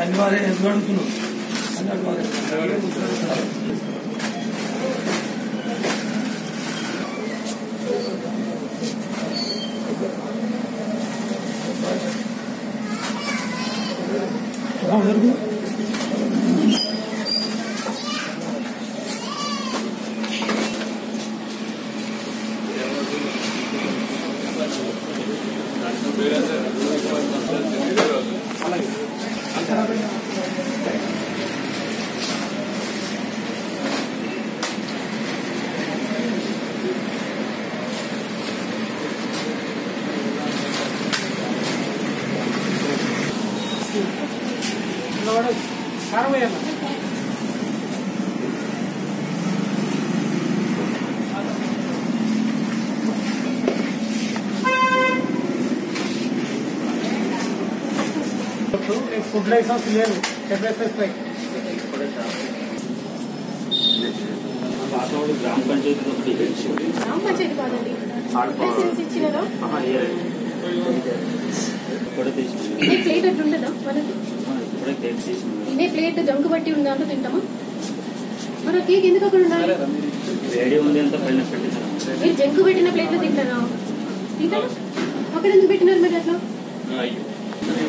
అనివార్య ఎందుకు అడుగుతున్నావు ఫుడ్ లైసెన్స్ లేదు గ్రామ పంచాయతీ కాదండి ఇచ్చినారా ప్లేట్ అట్లా ఉండదా మనకి ఇదే ప్లేట్ జంకు బట్టి ఉన్న దాంట్లో తింటామా మన కేక్ ఎందుకు అక్కడ ఉండాలి మీరు జంకు పెట్టిన ప్లేట్లో తింటారా తింటారా అక్కడ ఎందుకు పెట్టినారు మీరు అట్లా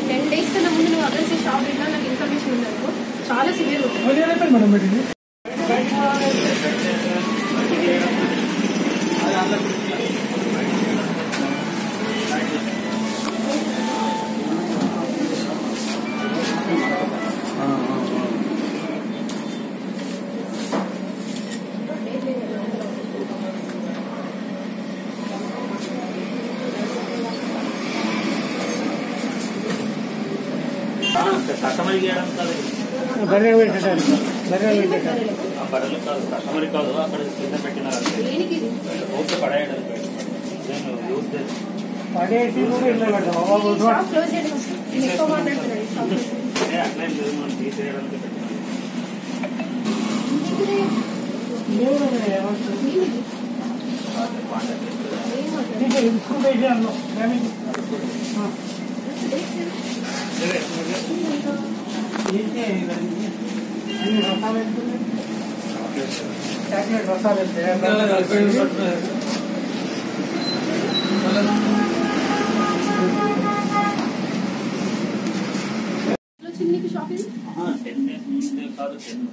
10 days కన్నా ముందు నువ్వు అడ్రస్ షాప్ పెట్టినా నాకు ఇన్ఫర్మేషన్ ఉందనుకో చాలా సివియర్ ఉంటుంది కస్టమర్ చేయడం కాదు బర్రెలు కాదు కస్టమర్ కాదు అక్కడ కింద పెట్టినారు ఓకే పడేయడం పడేసి అట్లా లేదు మనం తీసేయడానికి కాదు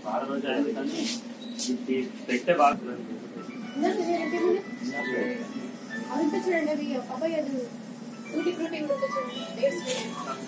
6 రోజు అయింది కానీ పెట్టే బాగా చూడండి అవి అబ్బాయి అది ఫ్రూటీ ఫ్రూటీ కూడా చూడండి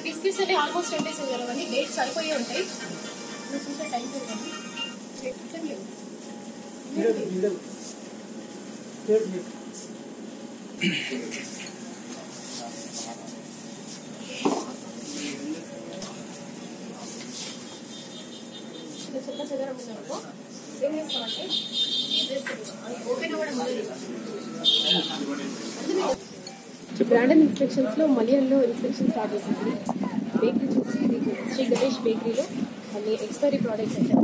బిస్కెట్స్ అంటే ఆల్మోస్ట్ ఎంపేసింది కదండి డేట్స్ అయిపోయి ఉంటాయి చూసే టైం చెత్త చెదరం ఉందనుకో ఏం చేస్తామంటే ఈ డ్రెస్ ఓపెన్ అవ్వడం బ్రాండెడ్ ఇన్స్పెక్షన్స్ లో మలయాళంలో ఇన్స్పెక్షన్ స్టార్ట్ చేసింది బేకరీ చూసి శ్రీ గణేష్ బేకరీలో అన్ని ఎక్స్పైరీ ప్రోడక్ట్స్ వచ్చాయి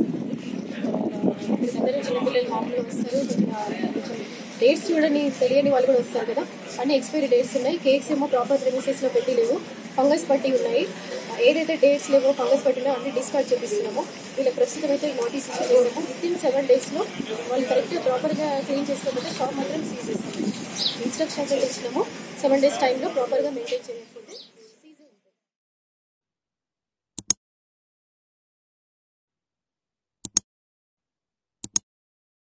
అందరూ చిన్నపిల్లలు మామూలుగా వస్తారు కొంచెం డేట్స్ చూడని తెలియని వాళ్ళు కూడా వస్తారు కదా అన్ని ఎక్స్పైరీ డేట్స్ ఉన్నాయి కేక్స్ ఏమో ప్రాపర్ ప్రెమిసెస్లో పెట్టి లేవు ఫంగస్ పట్టి ఉన్నాయి ఏదైతే డేట్స్ లేవో ఫంగస్ పట్టినా అన్ని డిస్కార్డ్ చేపిస్తున్నామో వీళ్ళకి ప్రస్తుతం అయితే నోటీస్ ఇష్యూ చేసాము వితిన్ 7 days వాళ్ళు కరెక్ట్గా ప్రాపర్గా క్లీన్ చేసుకోకపోతే షాప్ మాత్రం సీజ్ చేస్తాము ఇన్స్ట్రక్షన్స్ అయితే ఇచ్చినాము 7 days టైంలో ప్రాపర్గా మెయింటైన్ చేయకపోతే